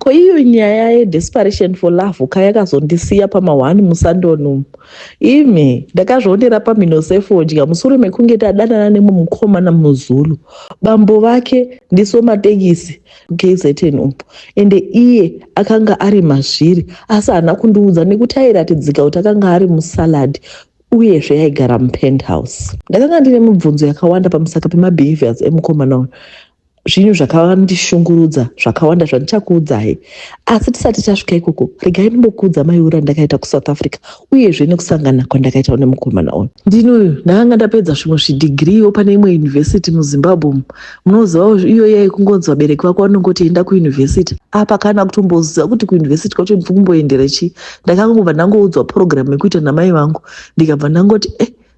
Ko iyo nyaya ye-desperation for love kayakazondisiya pama1 muSandton. Imi ndakazvionera pamhuno sefodya mushure mekunge tadanana nemumukomana muzulu. Bambo vake ndiso matekisi KZN ende iye akanga ari mazviri asi haana kundiudza nekuti airatidzika kuti akanga ari musalad uyezve aigara mupenthouse. Ndakanga ndine mibvunzo yakawanda pamusaka pemabehaviors emukomana uyu. Zvinhu zvakandishungurudza zvakawanda zvandichakuudzai, asi tisati tasvika ikoko regai ndimbokuudza maiura ndakaita kuSouth Africa uyezve nekusangana kwandakaita nemukomana uyu. Ndini uyu ndakanga ndapedza zvimwe zvidhigiriwo pane imwe yunivhesiti muZimbabwe. Munozivawo iyo yaikungonzi vabereki vako vanongoti enda kuyunivhesiti. Apa kana kutomboziva kuti kuyunivhesiti kwacho ndikumboendera chii. Ndakangobva ndangoudzwa purogiramu yekuita namai vangu ndikabva ndangoti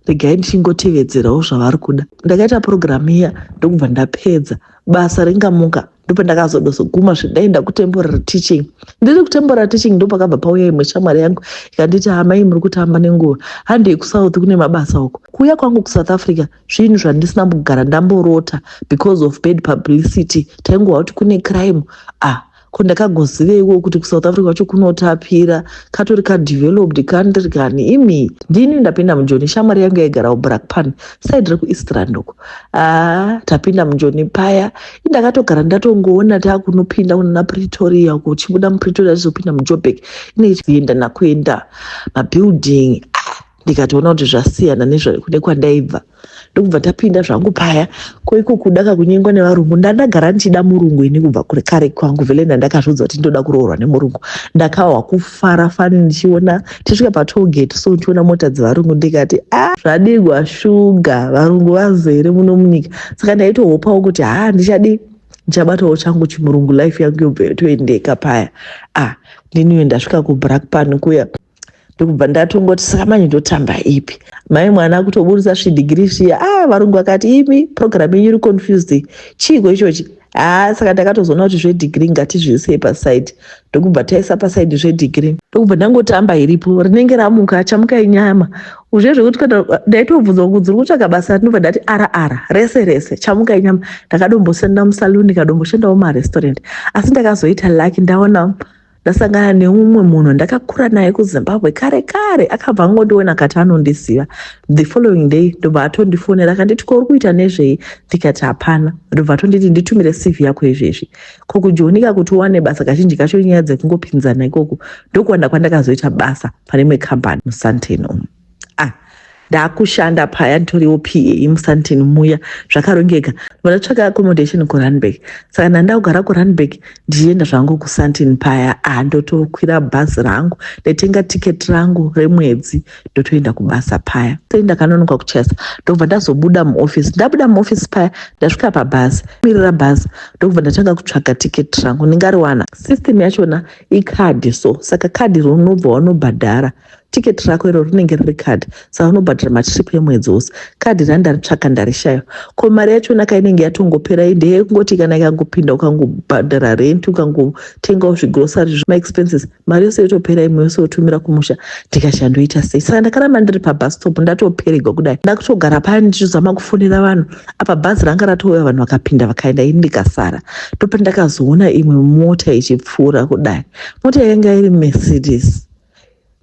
regai ndichingotevedzerawo zvavari kuda. Ndakaita purogiramu iya ndokubva ndapedza basa ringamuka ndopandakazodozoguma zvedaenda kutemporary teaching. Ndiri kutemporary teaching ndopakabva pauya imwe shamwari yangu ikanditi hamai muri kutamba nenguva handei kuSouth kune mabasa uko. Kuuya kwangu kuSouth Africa zvinhu zvandisina kugara ndamborota because of bad publicity. Taingova kuti kune crime ko ndakagoziveiwo kuti kuSouth Africa kwacho kunotapira katori kadeveloped country kani imi. Ndini ndapinda mujoni shamwari yangu yaigara kuBlackpan side rekuEastland uko. Tapinda mujoni paya ndakatogara ndatongoona takunopinda kuna Pretoria uko chibuda muPretoria chizopinda muJoburg ine kuenda nakuenda mabuilding. Ndikatoona kuti zvasiyana nezvekune kwandaibva ndokubva tapinda zvangu paya koiko kudaka kunyengwa nevarungu. Ndandagara ndichida murungu ini kubva kure kare kwangu vele ndakazviudza kuti ndoda kuroorwa nemurungu. Ndakawa kufara fani ndichiona tisvika patollgate so ndichiona mota dzevarungu ndikati zvadigwa shuga varungu vazere muno munyika. Saka ndaitohopawo kuti ndichabatawo changu chimurungu life yangu yobva yotoendeka paya. Ndiniyo ndasvika kuBlackpan kuya ndokubva ndatongoti saka manje ndotamba ipi. Mai mwana kutoburisa zvidhigiri zviya varungu vakati imi purogiramu yenyu iri confused chiiko ichochi. Saka ndakatozoona kuti zvedhigiri ngatizviise pasaidi ndokubva taisa pasaidi zvedhigiri ndokubva ndangotamba iripo rinenge ramuka chamuka inyama uzve zvekuti kana ndaitobvunzwa kuti uri kutsvaga basa ndinobva ndati rese chamuka inyama. Ndakadomboshanda musaluni ndikadomboshandawo mumarestaurant asi ndakazoita lucky ndaona ndasangana neumwe munhu ndakakura naye kuZimbabwe kare akabva angondiona kati anondiziva. The following day ndobva atondifonera akanditi ko uri kuita nezvei ndikati hapana. Ndobva atonditi nditumire CV yako izvezvi. Ko kujonika kuti uwane basa kazhinji kacho nyaya dzekungopinzana ikoko ndokuwanda kwandakazoita basa pane imwe kambani muSandton. Ndakushanda paya nditoriwo PA muSandton muya zvakarongeka. Ndatsvaka accommodation kuRandburg. Saka ndandagara kuRandburg ndichienda zvangu kuSandton paya ndotokwira bhazi rangu ndaitenga tiketi rangu remwedzi ndotoenda kubasa paya. Ndakanonoka kuchesa ndobva ndazobuda muoffice. Ndabuda muoffice paya ndasvika pabhazi mirira bhazi ndobva ndatanga kutsvaga tiketi rangu ndingariwana. System yachona ikadhi saka kadhi rinobva wanobhadhara tiketi rako iro rinenge riri kadhi saka unobhadhara matrip emwedzi wose. Kadhi randaritsvaka ndarishaya ko mari yachona kainenge yatongopera ndeyekungoti kana ikangopinda ukangobhadhara rent ukangotengawo zvigrosari zvemaexpenses mari yose yotopera imwe yose yotumira kumusha. Ndikashandoita sei. Saka ndakaramba ndiri pabus stop ndatoperegwa kudai ndakutogara paya ndichizama kufonera vanhu apa bhazi ranga ratouya vanhu vakapinda vakaenda ini ndikasara. Ndopandakazoona imwe mota ichipfuura kudai. Mota yanga iri Mercedes.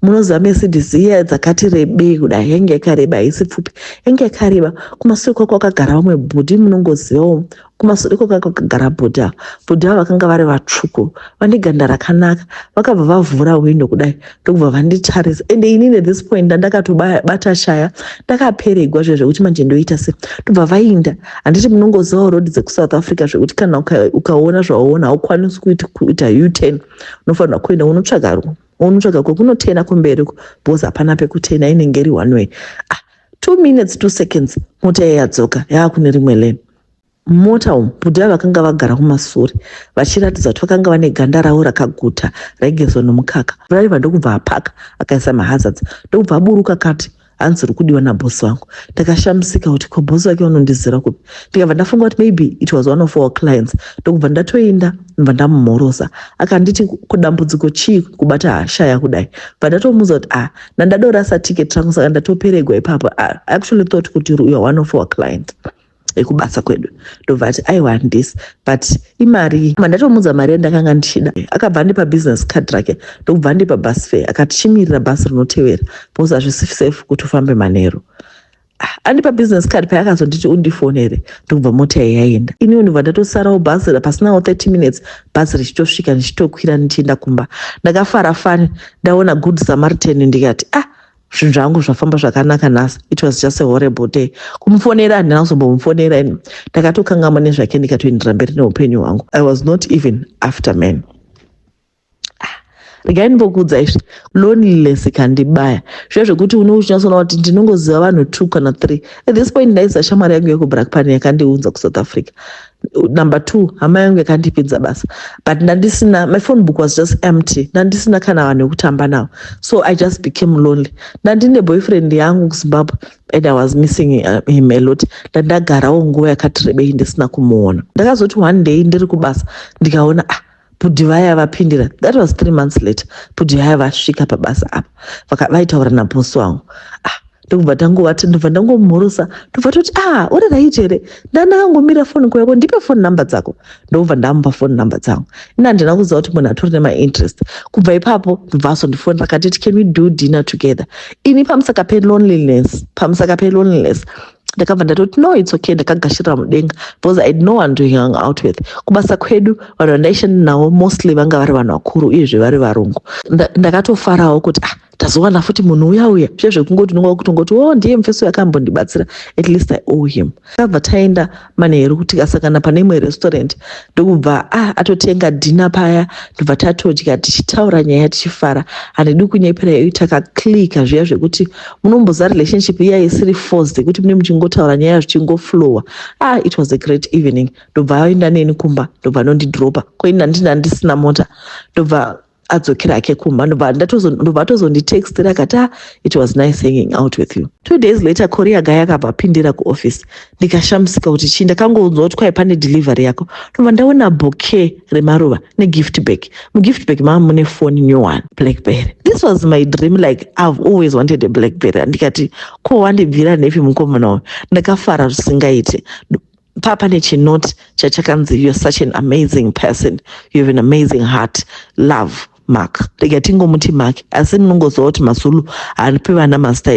Munoziva Mercedes iya dzakati rebei kudai yange yakareba haisi pfupi yange yakareba. Kumashure kwako kwakagara vamwe bhodhi munongozivawo kumashure kwako kwakagara bhodhi avo vakanga vari vatsvuku vane ganda rakanaka vakabva vavhura windo kudai ndokubva vanditarisa ende inini at this point ndakatobata shaya ndakaperegwa zvezvekuti manje ndoita sei. Ndobva vainda handiti munongozivawo rodhi dzekuSouth Africa zvekuti kana ukaona zvawaona haukwanisi kuita U-turn unofanirwa kuenda unotsvaga kunotena kumberi because hapana pekutena inenge iri one way. 2 minutes 2 seconds mota yadzoka kune rimwe lane. Mota bhodhi avo vakanga vagara kumashure vachiratidza kuti vakanga vane ganda ravo rakaguta raigezwa nomukaka. Driver ndokubva apaka akaisa mahazards ndokubva aburuka kati hanzi kudiwa nabhosi wangu. Ndakashamisika kuti ko bhosi wake unondizira kupi. Ndikabva ndafunga kuti maybe it was one of our clients. Ndokubva ndatoenda ndobva ndamumhorosa akanditi kudambudziko chii kubata hashaya kudai. Bva ndatomuudza kuti ndandadorasa tiketi rangu saka ndatoperegwa ipapo. I actually thought kuti you are one of our clients. ekubasa kwedu. Ndobva ati aiwa handisi, but imari mandatomudza mari yandakanga ndichida. Akabva andipa business card rake ndokubva andipa bus fare akati chimirira bhazi rinotevera because hazvisi safe kuti ufambe manheru. Andipa business card paakazonditi undifonere ndokubva mota yaenda. Ini ndobva ndatosarawo bhazi pasinawo 30 minutes bhazi richitosvika ndichitokwira ndichienda kumba. Ndakafara fani ndaona good Samaritan ndikati zvinhu zvangu zvafamba zvakanaka nhasi. It was just a horrible day. Kumufonera handina kuzombomufonera ini. Ndakatokanganwa nezvake ndikatoendera mberi neupenyu hwangu. I was not even after men. Regai ndimbokuudza izvi, loneliness ikandibaya. Zviya zvekuti unochinyatsona kuti ndinongoziva vanhu 2 kana 3. At this point ndaisa shamwari yangu yekublackpan yakandiunza kuSouth Africa. Number 2, hama yangu yakandipedza basa. But ndandisina, my phone book was just empty. Ndandisina kana vanhu vekutamba navo. So I just became lonely. Ndandine boyfriend yangu kuZimbabwe and I was missing him a lot. Ndandagarawo nguva yakati rebei ndisina kumuona. Ndakazoti one day ndiri kubasa ndikaona Pudivaya vapindira. That was 3 months later. Pudivaya vasvika pabasa apa. Vaitaura nabosi wangu. Ndokubva tangoti ndobva ndangomhurusa. Ndobva toti uriraiti here? Ndandakangomira foni kwako ndipe phone number dzako. Ndobva ndamupa phone number dzangu. Ina handina kuziva kuti munhu atori nemainterest. Kubva ipapo ndobva azondifonera akati can we do dinner together? Ini pamusaka loneliness. Ndakabva ndatoti no, it's okay, ndakagashira mudenga because I had no one to hang out with. Kubasa kwedu vanhu vandaishanda navo mostly vanga vari vanhu vakuru uyezve vari varungu. Ndakatofarawo kuti ndazowana futi munhu uya zviya zvekungoti kutongoti ndiye mufesi yakambondibatsira, at least I owe him. Takabva taenda manheru kuti kasangana pane imwe restaurant ndokubva atotenga dinner paya ndobva tatodya tichitaura nyaya tichifara. Handidi kunyepera iyo takaklika zviya zvekuti munomboza relationship iya isiri forced kuti mune muchingotaura nyaya zvichingoflowa. It was a great evening. Ndobva aenda neni kumba ndobva anondidropa koini ndisina mota ndobva adzokera ake kumba ndobva atozonditextira akati it was nice hanging out with you. 2 days later Korea guy akabva apindira kuoffice. Ndikashamisika kuti chii, ndakangonzwa kuti kwai pane delivery yako. Ndobva ndaona bouquet remaruva negift bag. Mugift bag mama mune phone new one, BlackBerry. This was my dream, like I've always wanted a BlackBerry. Ndikati ko wandibvira nepi mukomana uyu. Ndakafara zvisingaite. Papa nechinoti chachakanzi you're such an amazing person, you have an amazing heart, love Mark. Ndikati ngomuti Mark, asi munongoziva kuti Mazulu hanipe vana mazita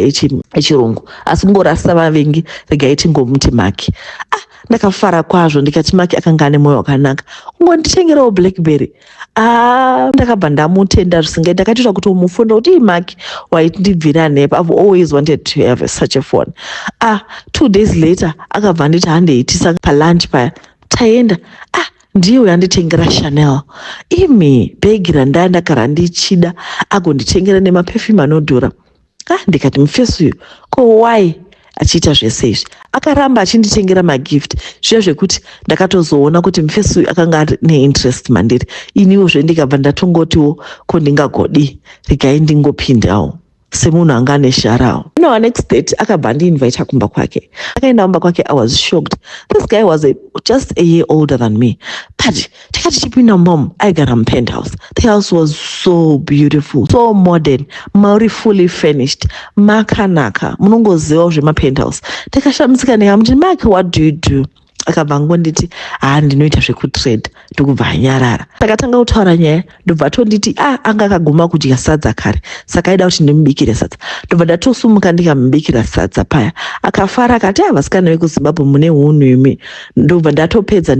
echirungu, asi kungorasa vavengi regaiti ngomuti Mark. Ndakafara kwazvo ndikati Mark akanga ane mwoyo wakanaka, ungonditengerawo BlackBerry. Ndakabva ndamutenda zvisingaite. Ndakatira kuti umufonera kuti Mark waitindibvira nepa, I've always wanted to have such a phone. 2 days later akabva nditi handeitisa palunch paya taenda. Ndiyo yanditengera Chanel. Imi bhegi randakara ndichida agonditengera nemaperfume anodhura. Ndikati mufesi uyu ko why achiita zvese izvi? Akaramba achinditengera magift. Zviya zvekuti ndakatozoona kuti mufesi uyu akanga neinterest mandiri. Iniwo zvendikabva ndatongotiwo ko ndingagodi regai ndingopindawo semunhu anga nesharawo. Next date akabva ndiinvita kumba kwake. Akaenda kumba kwake, I was shocked. This guy was just a year older than me. But tikati chipinda mom, aigara mupenthouse. The house was so beautiful, so modern, mauri fully furnished, makanaka. Munongozivawo zvemapenthouse. Takashamisika ndikamuti Mark, what do you do? Akabva ngonditi ndinoita zvekutrade. Ndokubva anyarara. Takatanga kutaura nyaya ndobva atonditi anga akaguma kudya sadza kare, saka aida kuti ndimubikire sadza. Ndobva ndatosumuka ndikamubikira sadza paya. Akafara akati vasikana vekuZimbabwe mune hunhu imi. Ndobva ndatopedza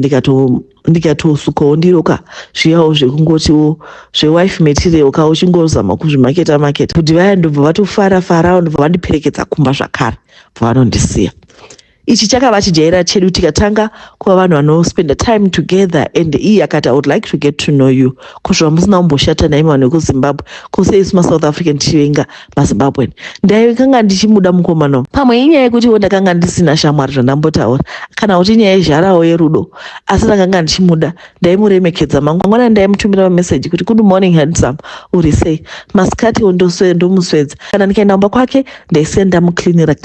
ndikatosukawo ndiroka zviyawo zvekungotiwo zvewife material ka uchingozama kuzvimaketa kuti vaya ndobva vatofara ndobva vandiperekedza kumba zvakare vanondisiya. Ichi chakava chijaira chedu tikatanga kuva vanhu vanospend time together, and iye akati I would like to get to know you kusva musina kumboshata naime vanhu vekuZimbabwe kuse isu maSouth African tichivenga maZimbabwean. Ndaikanga ndichimuda mukomana. Pamwe inyaya yekuti ndakanga ndisina shamwari zvandambotaura kana kuti inyaya yezharawo yerudo, asi ndakanga ndichimuda. Ndaimuremekedza mangwana ndaimutumira message kuti good morning handsome, uri sei, masikati ndomuswedza. Kana ndikaenda kumba kwake ndaisiya ndamuklinira.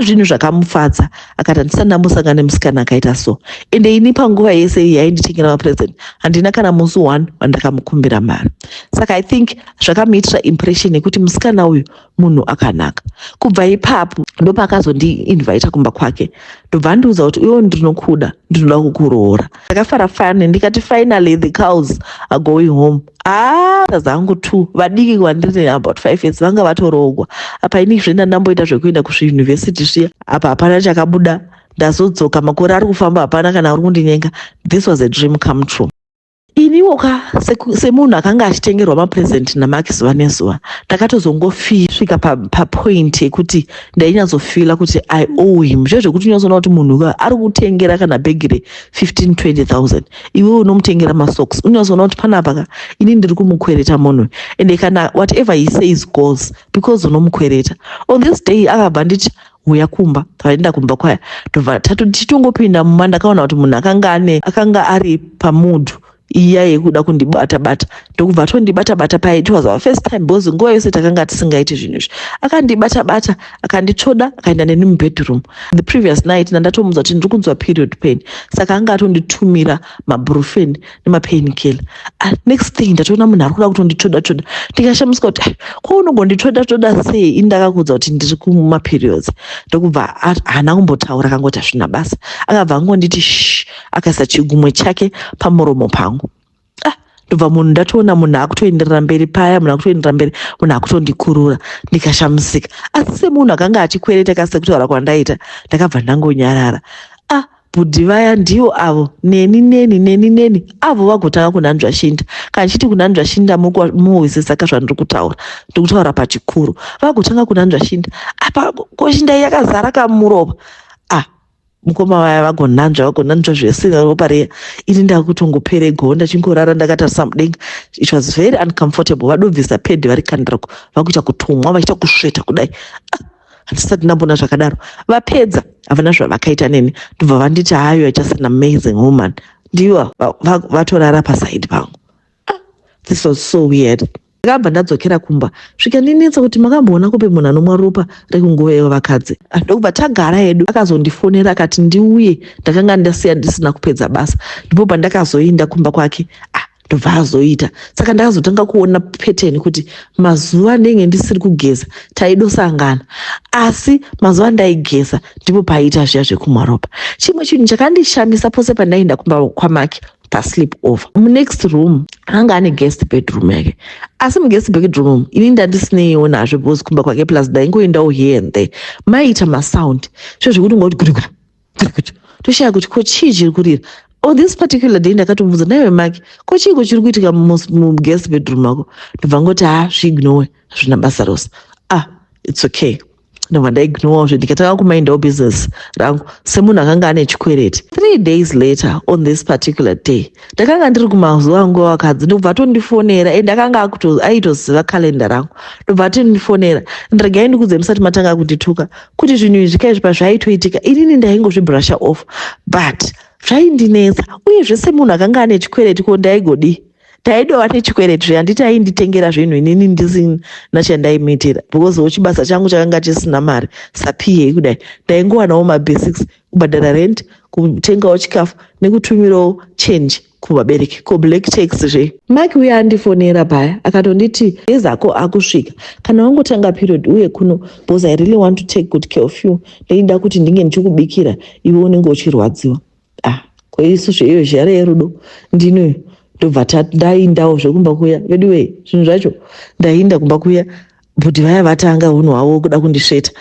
zvinhu zvakamufadza akati handisati ndambosangana nemusikana akaita so, ende ini panguva yese iyi yainditengera mapresent handina kana musi one wandakamukumbira mari. Saka I think zvakamuitira impression yekuti musikana uyu munhu akanaka. Kubva ipapo ndopakazondiinvita kumba kwake, ndobva ndiudza kuti iwo ndinokuda, ndinoda kukuroora. Ndakafara fane ndikati finally the cows are going home. Zangu tu vadiki kwandiri about 5 years vanga vatoroogwa. Apa ini zvenda ndamboita zvekuenda kuzviyunivhesiti zviya, apa hapana chakabuda, ndazodzoka makore ari kufamba hapana kana uri kundinyenga. This was a dream come true. Iniwoka semunhu akanga achitengerwa mapresent naMaki zuva nezuva, ndakatozongosvika papoint yekuti ndainyazofila kuti I owe him. Zvekuti unozoona kuti munhu ari kutengera kana bhegi re15-20,000, iwe unomutengera masocks, unozoona kuti panapa ini ndiri kumukwereta munhu, ende kana whatever he says goes because unomukwereta. On this day akabva nditi uya kumba, taenda kumba kwaya, ndobva tichitongopinda mumba ndakaona kuti munhu akanga ari pamood iya yekuda kundibata-bata. Ndokubva tondibata-bata paye. It was our first time because nguva yose takanga tisingaiti zvinhu izvi. Akandibata-bata, akanditsvoda, akaenda neni mubedroom. The previous night ndandatomuudza kuti ndiri kunzwa period pain. Saka anga atonditumira mabrufen nemapainkiller. Next thing ndatoona munhu ari kuda kutonditsvoda-tsvoda. Ndikashamisika kuti kwaunongonditsvoda-tsvoda sei ini ndakakuudza kuti ndiri kumaperiods. Ndokubva haana kumbotaura, akangoti hazvina basa. Akabva angonditi shh, akaisa chigumwe chake pamuromo pangu. Ndobva munhu ndatoona munhu akutoenderera mberi paya, munhu akutoenderera mberi, munhu akutondikurura. Ndikashamisika. Asi semunhu akanga achikwereta sekutaura kwandaita, ndakabva ndangonyarara. Bhudhi vaya ndivo avo neni avo vagotanga kunanzva shinda. Kana chiti kunanzva shinda muhwisisa zvandiri kutaura, ndiri kutaura pachikuru. Vagotanga kunanzva shinda. Apa koshinda yakazara kamurova. Mukoma vaya vagonanzva zvese ropa riya. Ini ndakutongopere gonda chingorara ndakatarisa mudenga. It was very uncomfortable. Vadobvisa pedhi vari kandirako, vakuita kutumwa, vachiita kusveta kudai. Handisati ndambona zvakadaro. Vapedza havana zvavakaita neni, ndobva vanditi hayo just an amazing woman. Ndivo vatorara pasaidi pangu. This was so weird. Ndakabva ndadzokera kumba, zvikandinetsa kuti makamboona kupe munhu anomwa ropa rekunguva yevakadzi. Ndokubva tagara hedu, akazondifonera akati ndiuye, ndakanga ndasiya ndisina kupedza basa. Ndipo pandakazoenda kumba kwake, ndobva azoita. Saka ndakazotanga kuona pattern kuti mazuva ndenge ndisiri kugeza taidosangana, asi mazuva ndaigeza ndipo paiita zviya zvekumwa ropa. Chimwe chinhu chakandishamisa pose pandaenda kumba kwaMaki pasleep over, munext room anga ane guest bedroom yake, asi muguest bedroom ini ndandisineyiwo nazvo because kumba kwake plus ndaingoendawo here and there, maiita masound zvekuti ngoti gudu toshaya kuti ko chii chiri kurira. On this particular day ndakatomubvunza, naiwe Maki, ko chii chiri kuitika muguest bedroom ako? Ndobva ngoti zviignore, hazvina basa rose. It's okay. Ndobva ndaignore zve ndikatanga kumaindawo business rangu semunhu akanga ane chikwereti. 3 days later on this particular day ndakanga ndiri kumazuva angu wakadzi, ndobva atondifonera, ndakanga aitoziva kalenda rangu. Ndobva atondifonera, ndiregai ndikudze musati matanga kundituka kuti zvinhu izvi kaizvipa zvaitoitika inini ndaingozvibrusha off, but zvaindinetsa. Uyezve semunhu akanga ane chikwereti ko ndaigodi taidova nechikwereti handiti ainditengera zvinhu inini ndisina chandaimitira because chibasa changu chakanga chisina mari sapiye kudai. Ndaingowanawo mabasics, kubhadhara rent, kutengawo chikafu nekutumirawo change kuvabereki, ko black tax zve. Maki uya andifonera paya akatonditi ezako akusvika, kana wangotanga period uye kuno because I really want to take good care of you, ndaida kuti ndinge ndichikubikira iwe unenge uchirwadziwa. Kweisu zveiyo zhara yerudo ndinoyo. Ndobva ndaindawo zvekumba kuya veduwe zvinhu zvacho ndainda kumba kuya, bhudhi vaya vatanga unhu hwavo kuda kundisveta.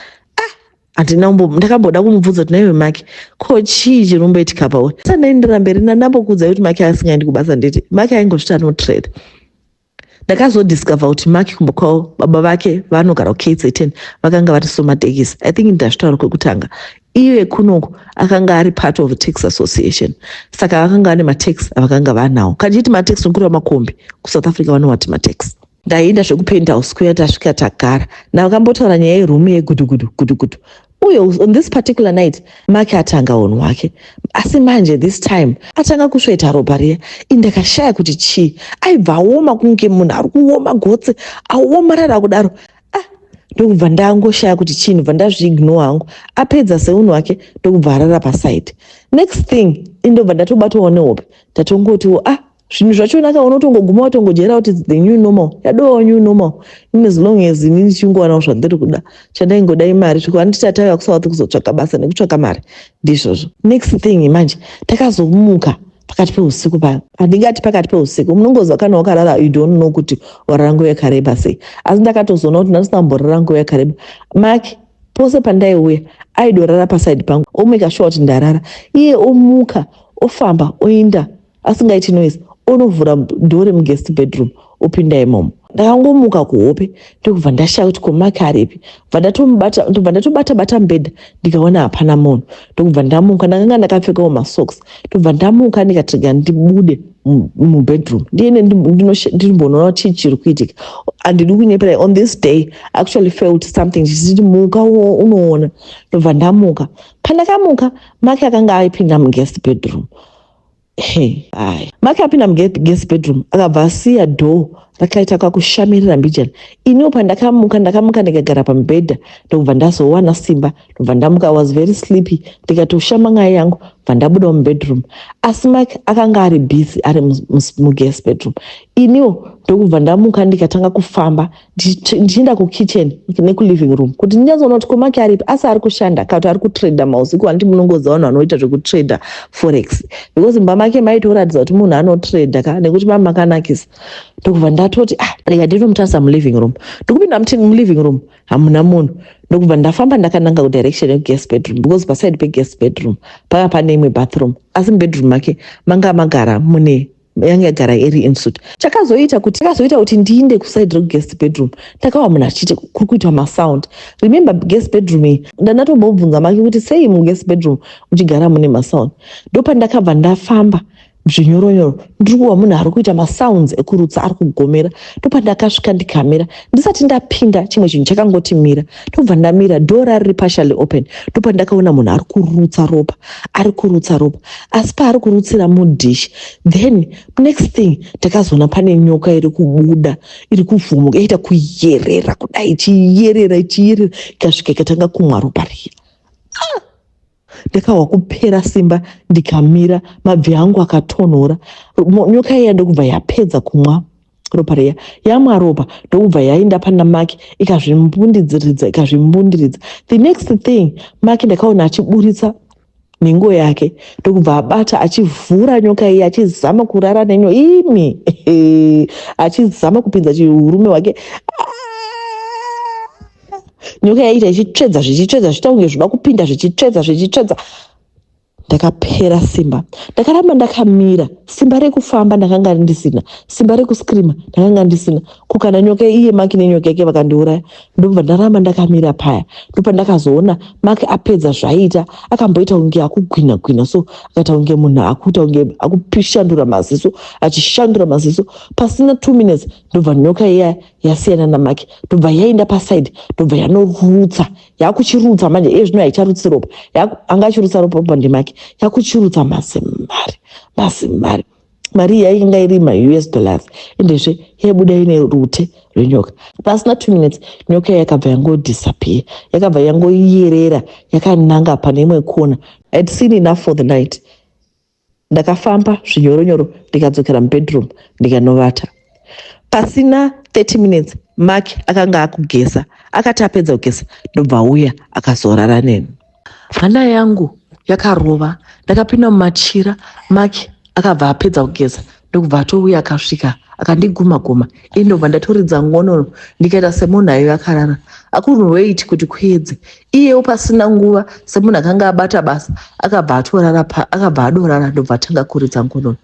Ndakamboda kumubvunza kuti naiwe Maki, ko chii chinomboitika pawe? Saka ndaenderera mberi ndambokudza kuti Maki asingaendi kubasa, nditi Maki aingosviti anotrade. Ndakazodiscover kuti Maki kumba kwavo baba vake vanogara kuK10 vakanga vari somatekisi. I think ndazvitaura kwekutanga iwe kunoko akanga ari part of a tax association, saka akanga ane matax avakanga vanawo. Kachiti matax nokuri wamakombi kuSouth Africa vanowati matax. Ndaenda zvekupenthouse kuya tasvika tagara ndakambotaura nyaya yerumu yegudugudu. Uye on this particular night Maki atanga unhu hwake, asi manje this time atanga kusveta ropa riya. Ndakashaya kuti chii, aibva aoma kunge munhu ari kuoma gotsi, aomarara kudaro. ndokubva ndangoshaya kuti chinhu bva ndazviignore hangu. Apedza seunhu wake ndokubva arara paside. Next thing indobva ndatobatawo nehope ndatongotiwo zvinhu zvachona unotongoguma watongojera kuti the new normal. Yadowo new normal. As long as inini chingowana zvandiri kuda. Chandaingoda imari handiti tatauya kuSouth kuzotsvaka basa nekutsvaka mari. Ndizvozvo. Next thing manje takazomuka pakati peusiku paya. Handingati pakati peusiku. Munongozwa kana wakarara you don't know kuti warara nguva yakareba sei. Asi ndakatozoona kuti ndasina kumborara nguva yakareba. Mark pose pandaiuya aidorara paside pangu. Omeka sure kuti ndarara. Iye omuka ofamba oenda asingaiti noise. Onovhura dhoo remuguest bedroom opinda imomo. Ndakangomuka kuhope ndokubva ndashaya kuti komake aripi. Ndobva ndatobata mubhedha ndikaona hapana munhu. Ndokubva ndamuka ndakanga ndakapfekawo masocks. Ndobva ndamuka ndikati ndibude mubedroom ndiende ndimboonawo chii chiri kuitika. Handidi kunyepera. On this day I actually felt something chichiti muka unoona. Ndobva ndamuka. Pandakamuka make akanga aipinda muguest bedroom. Make apinda muguest bedroom akabva asiya dhoo rakaita kakushamirira mbijana. Iniwo pandakamuka ndikagara pamubhedha ndokubva ndazowana simba. Ndobva ndamuka. I was very sleepy. Ndikatoshama nyaya yangu bva ndabuda mubedroom. Asi make akanga ari busy ari muguest bedroom. Iniwo ndokubva ndamuka ndikatanga kufamba ndichienda kukitchen nekuliving room kuti ndinyazoona kuti komake aripi. Asi ari kushanda kana kuti ari kutrader mausiku. Handiti munongoziva vanhu vanoita zvekutrader forex because imba make maitoratidza kuti munhu anotrader nekuti mamakanakisa. Ndokubva ndatoti rega ndinomutarisa muliving room. Ndokupinda muliving room hamuna munhu. Ndokubva ndafamba ndakananga kudirection yeguest bedroom because paside peguest bedroom panga pane imwe bathroom. Asi mubedroom make manga magara mune yanga yagara iri insuit. Chakazoita kuti ndiinde kuside reguest bedroom ndakawa munhu achiti kuri kuitwa masound. Remember guest bedroom iyi ndandatombobvunza make kuti sei muguest bedroom muchigara mune masound. Ndopandakabva ndafamba zvinyoronyoro ndiri kuva munhu ari kuita masounds ekurutsa ari kugomera. Ndopandakasvika ndikamira. Ndisati ndapinda chimwe chinhu chakangoti mira. Ndobva ndamira dhoo rari partially open. Ndopandakaona munhu ari kurutsa ropa asi paari kurutsira mudhishi. Then next thing ndakazoona pane nyoka iri kubuda iri kuvhumuka yaita kuyerera kudai ichiyerera ikasvika ikatanga kumwa ropa riya. Ndakawa kupera simba ndikamira. Mabvi angu akatonhora. Nyoka iya ndokubva yapedza kumwa ropa riya. Yamwa ropa ndokubva yaenda pana make ikazvimbundiridza. The next thing make ndakaona achiburitsa nhengo yake ndokubva abata achivhura nyoka iya achizama kurara nenyo imi achizama kupinza chiurume hwake. Nyoka yaita ichitsvedza zvichita kunge zvoda kupinda zvichitsvedza. Ndakapera simba. Ndakaramba ndakamira. Simba rekufamba ndakanga ndisina. Simba rekuskrima ndakanga ndisina. Kukana nyoka iye make nenyoka yake vakandiuraya. Ndobva ndaramba ndakamira paya. Ndopandakazoona make apedza zvaita akamboita kunge akugwina so akaita kunge munhu akuita kunge akushandura maziso. Pasina 2 minutes ndobva nyoka iya yasiyana namake. Ndobva yaenda paside. Ndobva yanorutsa. Yakuchirutsa manje iye zvino haicharutsi ropa. Anga achirutsa ropa ndimake. Yakuchirutsa mazimbari. Mari yainga iri US dollars. Endezve yaibuda ine rute rwenyoka. Pasina 2 minutes nyoka yakabva yangodisappear. Yakabva yangoyerera yakananga pane imwe kona. I had seen enough for the night. Ndakafamba zvinyoronyoro ndikadzokera mubedroom ndikanovata. Pasina 30 minutes make akanga akugeza. Akati apedza kugeza ndobva auya akazorara neni. Hana yangu yakarova. Ndakapinda mumachira make akabva apedza kugeza ndokubva atouya akasvika akandiguma. Ndobva ndatoridza ngonono ndikaita semunhu ayo akarara. Akunhu wait kuti kuedze. Iyewo pasina nguva semunhu akanga abata basa akabva adorara ndobva atanga kuridza ngonono.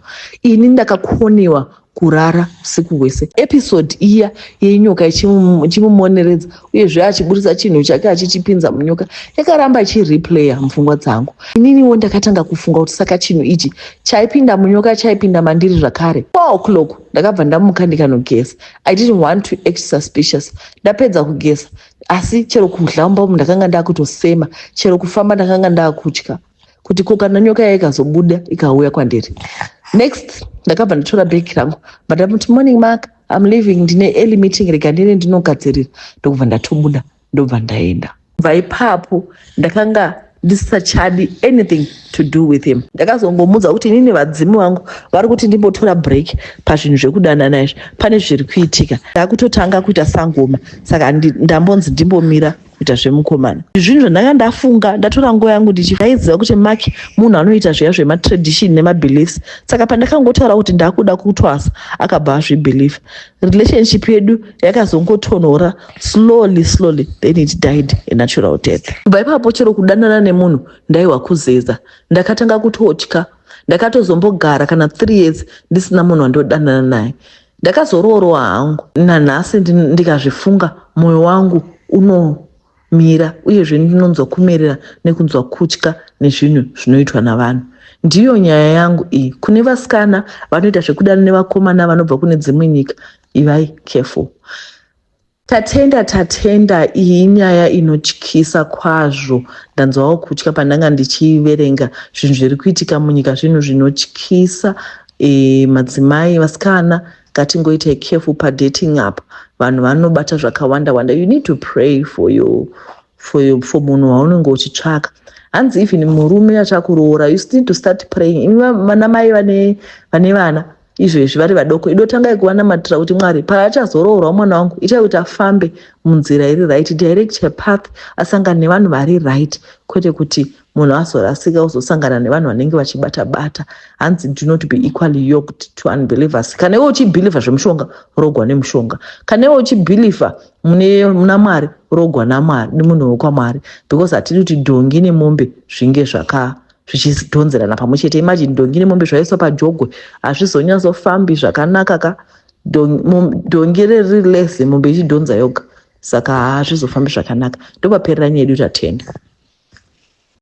Ini ndakakoniwa kurara usiku hwese. Episode iya yenyoka ichimumoneredza uyezve achiburitsa chinhu chake achichipinza munyoka yakaramba ichireplaya mupfungwa dzangu. Ininiwo ndakatanga kufunga kuti saka chinhu ichi chaipinda munyoka chaipinda mandiri zvakare. 4 o'clock ndakabva ndamuka ndikanogeza. I didn't want to act suspicious. Ndapedza kugeza asi chero kudlamba ndakanga ndakutosema, chero kufamba ndakanga ndakutya kuti kokana nyoka yaikazobuda ikauya kwandiri. Next ndakabva ndatora bhegi rangu but morning mark I'm leaving ndine early meeting rega ndinogadzirira ndokubva ndatobuda ndobva ndaenda. Kubva ipapo ndakanga ndisachadi anything to do with him. Ndakazongomudza kuti inini vadzimu vangu vari kuti ndimbotora break pazvinhu zvekudanana izvi, pane zviri kuitika. Ndakutotanga kuita sangoma, saka ndambonzi ndimbomira kuita zvemukomana. Zvinhu zvandanga ndafunga, ndatora nguva yangu ndichifaidziva kuti Maki munhu anoita zviya zvematradition nemabeliefs. Saka pandakangotaura kuti ndakuda kutwasa, akabva azvibelieve. Relationship yedu yakazongotonhora slowly, then it died a natural death. Kubva ipapo chero kudanana nemunhu ndaiwa kuzeza, ndakatanga kutotya. Ndakatozombogara kana 3 years ndisina munhu wandodanana naye. Ndakazoroorwa hangu, nanhasi ndikazvifunga mwoyo wangu unomira, uyezve ndinonzwa kumerera nekunzwa kutya nezvinhu zvinoitwa navanhu. Ndiyo nyaya yangu iyi. Kune vasikana vanoita zvekudana nevakomana vanobva kune dzimwe nyika, ivai careful. Tatenda, iyi nyaya inotyisa kwazvo. Ndanzwawo kutya pandanga ndichiverenga zvinhu zviri kuitika munyika, zvinhu zvinotyisa. Madzimai, vasikana, ngatingoita careful padating up. Vanhu vanobata zvakawanda. You need to pray for munhu waunenge uchitsvaka. Hanzi even murume achakuroora, you need to start praying. Vanamai vane vana izvezvi vari vadoko, idotangai kuvanamatira kuti Mwari paachazoroorwa mwana wangu itai kuti afambe munzira iri right, direct her path, asangane nevanhu vari right, kwete kuti munhu azorasika uzosangana nevanhu vanenge vachibata. Hanzi do not be equally yoked to unbelievers. Kana iwe uchibhilivha zvemushonga, rogwa nemushonga. Kana iwe uchibhilivha muna Mwari, rogwa naMwari, nemunhu wekwamwari, because hatidi kuti dhongi nemombe zvinge zvichidhonzerana pamwe chete. Imagine dhongi nemombe zvaiswa pajogwe, hazvizonyatsofambi zvakanaka ka. Dhongi riri less, mombe ichidhonza yoga, saka hazvizofambi zvakanaka. Ndopaperera yedu tatenda.